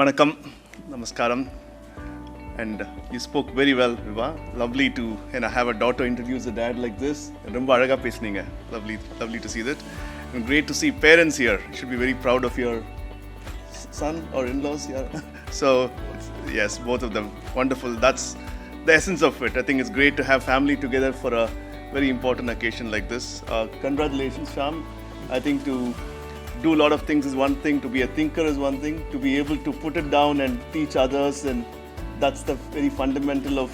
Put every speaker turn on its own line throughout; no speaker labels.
Vanakkam, Namaskaram. And you spoke very well, Viva. Lovely to have a daughter introduce a dad like this. Romba alaga pesninga. Lovely to see that. And great to see parents here. You should be very proud of your son or in-laws here. So, yes, both of them. Wonderful. That's the essence of it. I think it's great to have family together for a very important occasion like this. Congratulations, Shyam. I think to do a lot of things is one thing, to be a thinker is one thing, to be able to put it down and teach others, and that's the very fundamental of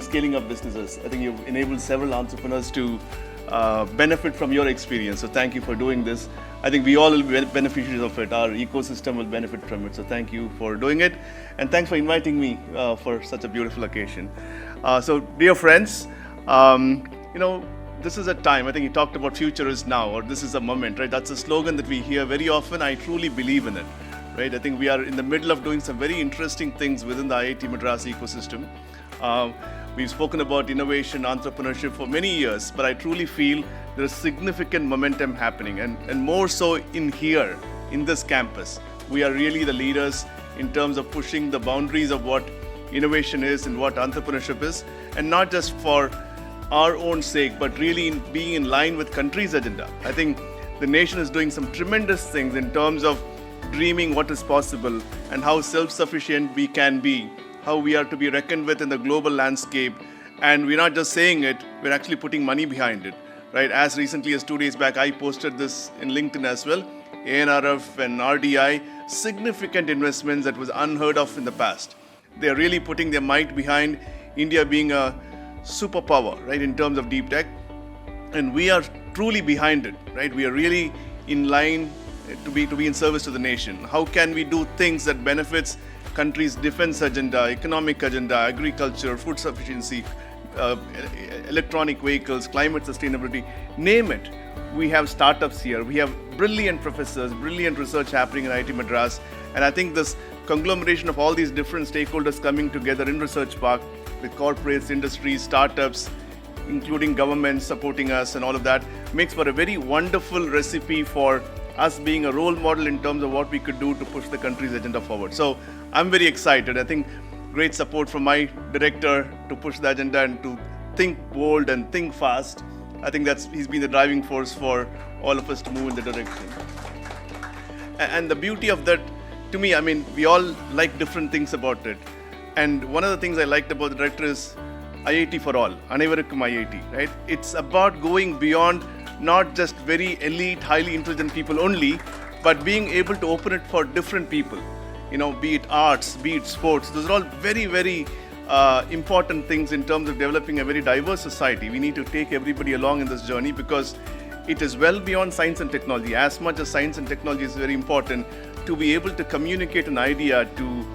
scaling up businesses. I think you've enabled several entrepreneurs to benefit from your experience. So thank you for doing this. I think we all will be beneficiaries of it. Our ecosystem will benefit from it. So thank you for doing it, and thanks for inviting me for such a beautiful occasion. So dear friends, this is a time, I think you talked about future is now, or this is a moment, right? That's a slogan that we hear very often. I truly believe in it, right? I think we are in the middle of doing some very interesting things within the IIT Madras ecosystem. We've spoken about innovation, entrepreneurship for many years, but I truly feel there is significant momentum happening, and more so in here, in this campus. We are really the leaders in terms of pushing the boundaries of what innovation is and what entrepreneurship is, and not just for our own sake, but really in being in line with country's agenda. I think the nation is doing some tremendous things in terms of dreaming what is possible and how self-sufficient we can be, how we are to be reckoned with in the global landscape. And we're not just saying it, we're actually putting money behind it, right? As recently as 2 days back, I posted this in LinkedIn as well. ANRF and RDI, significant investments that was unheard of in the past. They're really putting their might behind India being a superpower, right, in terms of deep tech, and we are truly behind it, right? We are really in line to be in service to the nation. How can we do things that benefits country's defense agenda, economic agenda, agriculture, food sufficiency, electronic vehicles, climate sustainability, name it. We have startups here. We have brilliant professors, brilliant research happening in IIT Madras, and I think this conglomeration of all these different stakeholders coming together in Research Park with corporates, industries, startups, including governments supporting us and all of that, makes for a very wonderful recipe for us being a role model in terms of what we could do to push the country's agenda forward. So I'm very excited. I think great support from my director to push the agenda and to think bold and think fast. I think he's been the driving force for all of us to move in the direction. And the beauty of that, to me, I mean, we all like different things about it. And one of the things I liked about the director is IIT for all, Anaivarukkum IIT, right? It's about going beyond not just very elite, highly intelligent people only, but being able to open it for different people. Be it arts, be it sports. Those are all very, very important things in terms of developing a very diverse society. We need to take everybody along in this journey because it is well beyond science and technology. As much as science and technology is very important, to be able to communicate an idea, to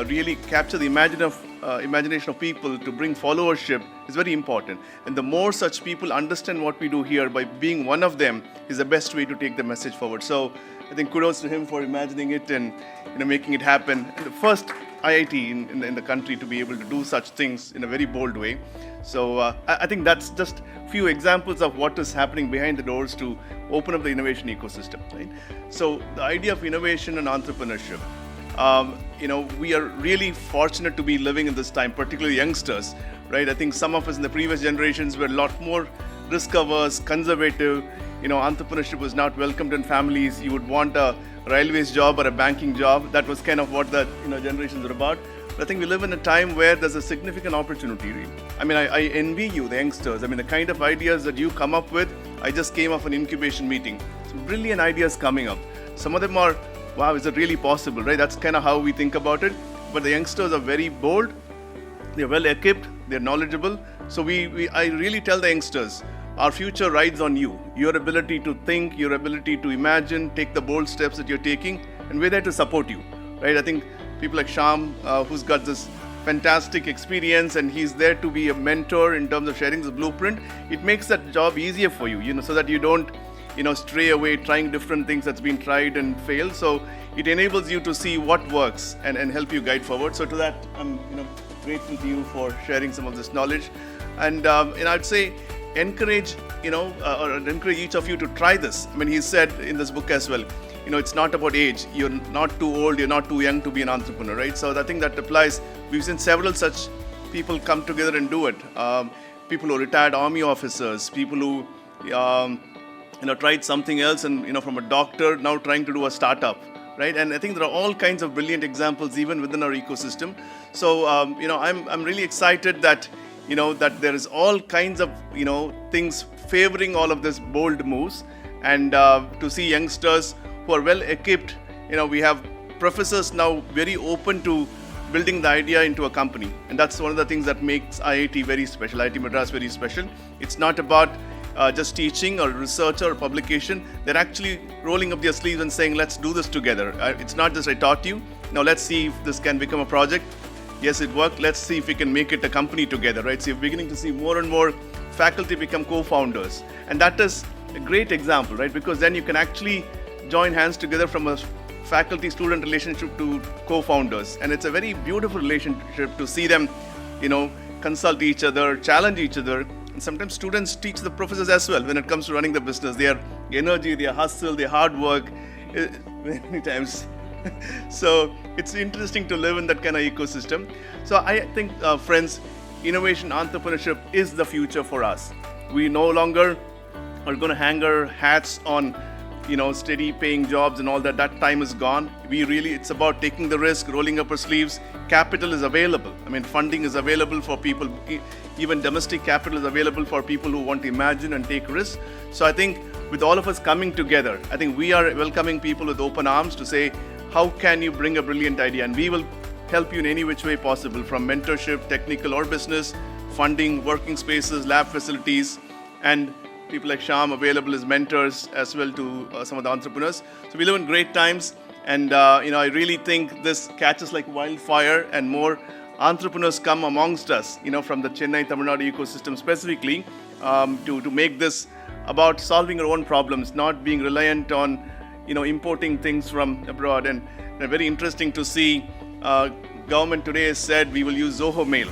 really capture the imagination of people, to bring followership is very important. And the more such people understand what we do here by being one of them is the best way to take the message forward. So I think kudos to him for imagining it and making it happen. And the first IIT in the country to be able to do such things in a very bold way. So I think that's just a few examples of what is happening behind the doors to open up the innovation ecosystem, right? So the idea of innovation and entrepreneurship, we are really fortunate to be living in this time, particularly youngsters, right? I think some of us in the previous generations were a lot more risk-averse, conservative. Entrepreneurship was not welcomed in families. You would want a railways job or a banking job. That was kind of what the generations were about. But I think we live in a time where there's a significant opportunity. I mean, I envy you, the youngsters. I mean, the kind of ideas that you come up with. I just came off an incubation meeting. Some brilliant ideas coming up. Some of them are, wow, is it really possible, right? That's kind of how we think about it. But the youngsters are very bold. They're well equipped. They're knowledgeable. So I really tell the youngsters, our future rides on you. Your ability to think, your ability to imagine, take the bold steps that you're taking, and we're there to support you, right? I think people like Shyam, who's got this fantastic experience, and he's there to be a mentor in terms of sharing this blueprint. It makes that job easier for you, so that you don't, stray away trying different things that's been tried and failed. So it enables you to see what works and help you guide forward. So to that, I'm, grateful to you for sharing some of this knowledge. And I'd say encourage, or encourage each of you to try this. I mean, he said in this book as well, it's not about age. You're not too old, you're not too young to be an entrepreneur, right? So I think that applies. We've seen several such people come together and do it. People who are retired army officers, people who, tried something else and, from a doctor now trying to do a startup, right? And I think there are all kinds of brilliant examples even within our ecosystem. So, I'm really excited that, that there is all kinds of, things favoring all of this bold moves, and to see youngsters who are well equipped. We have professors now very open to building the idea into a company, and that's one of the things that makes IIT very special, IIT Madras very special. It's not about just teaching or research or publication. They're actually rolling up their sleeves and saying, let's do this together. It's not just I taught you, now let's see if this can become a project. Yes, it worked. Let's see if we can make it a company together, right? So you're beginning to see more and more faculty become co-founders. And that is a great example, right? Because then you can actually join hands together from a faculty-student relationship to co-founders. And it's a very beautiful relationship to see them, consult each other, challenge each other. And sometimes students teach the professors as well when it comes to running the business. Their energy, their hustle, their hard work, many times. So it's interesting to live in that kind of ecosystem. So I think, friends, innovation entrepreneurship is the future for us. We no longer are going to hang our hats on, steady paying jobs and all that. That time is gone. It's about taking the risk, rolling up our sleeves. Capital is available. I mean, funding is available for people. Even domestic capital is available for people who want to imagine and take risks. So I think with all of us coming together, I think we are welcoming people with open arms to say, how can you bring a brilliant idea? And we will help you in any which way possible, from mentorship, technical or business, funding, working spaces, lab facilities, and people like Shyam available as mentors as well to some of the entrepreneurs. So we live in great times, and I really think this catches like wildfire, and more entrepreneurs come amongst us, from the Chennai, Tamil Nadu ecosystem specifically, to make this about solving our own problems, not being reliant on, importing things from abroad. And very interesting to see government today has said we will use Zoho Mail,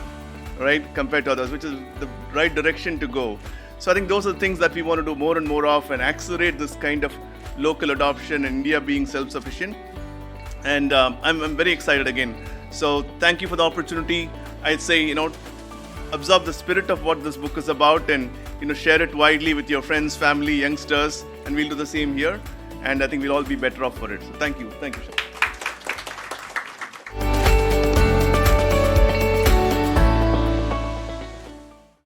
right, compared to others, which is the right direction to go. So I think those are the things that we want to do more and more of, and accelerate this kind of local adoption, and India being self-sufficient. And I'm very excited again. So thank you for the opportunity. I'd say, absorb the spirit of what this book is about, and share it widely with your friends, family, youngsters, and we'll do the same here. And I think we'll all be better off for it. So thank you. Thank you, Shyam.